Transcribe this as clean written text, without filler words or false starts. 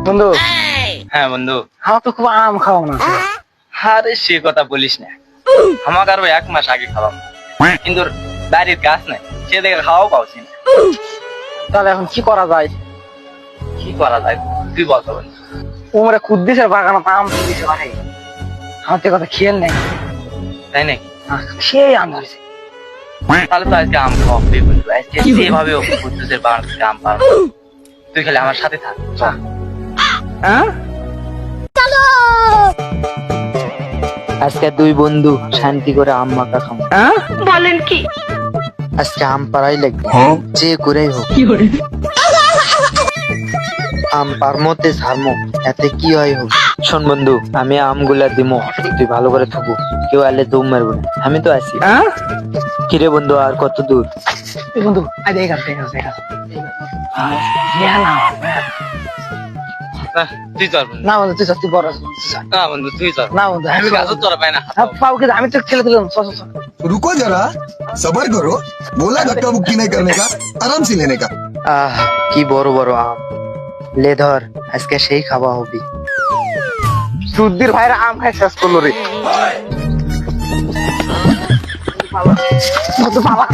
বন্ধু, হ্যাঁ বন্ধু। আমার তো খুব আম খাওয়া না। আরে সে কথা বলিস না, আমাকে আরো 1 মাস আগে খাওয়াম, কিন্তু বাড়ির গাছ নাই, সে দেখে খাওয়াও পাওছি না। তাহলে এখন কি করা যায়? কি করা যায় তুই বলতো বন্ধু। উমরে কুদ্দিসের বাগানে আম দিছে মানে আমার তো কথা খেয়াল নেই। তাই নাকি? সেই আম ধরেছে। তাহলে তো আজকে আম খাওয়া হবে বন্ধু, আজকে যেভাবে কুদ্দুসের বাগান থেকে আম পাবো। তুই খালি আমার সাথে থাক, চল। হ্যাঁ, আজকে দুই বন্ধু শান্তি করে আম মাখা খাবো। বলেন কি? আজকে আম পাড়াই লাগবে, যে করেই হোক। আম পার মধ্যে ছাড়মো, এতে কি হয় হোক। শোন বন্ধু, আমি আমগুলা দিমো, তুই ভালো করে থাকবো, কেউ আলে দৌড় মারবো না, আমি তো আছি। কিরে বন্ধু, আর কত দূর? এই বন্ধু, আই দেখ আছে। তুই চল বন্ধু। না বন্ধু, তুই তুই বড় আছিস, তুই যা। না বন্ধু তুই চল। না বন্ধু, আমি গাছও তোরা পাই না। পাও কি? আমি তো ছেলে দিলাম। চল চল চল। रुको जरा, सबर करो। बोला धक्का मुक्की नहीं करने का, आराम से लेने का। কি বড় বড় আম, লে ধর, আজকে সেই খাওয়া হবে। সুদ্দির ভাইরা আম খাই শেষ করলো রে। বাবা, বাবা।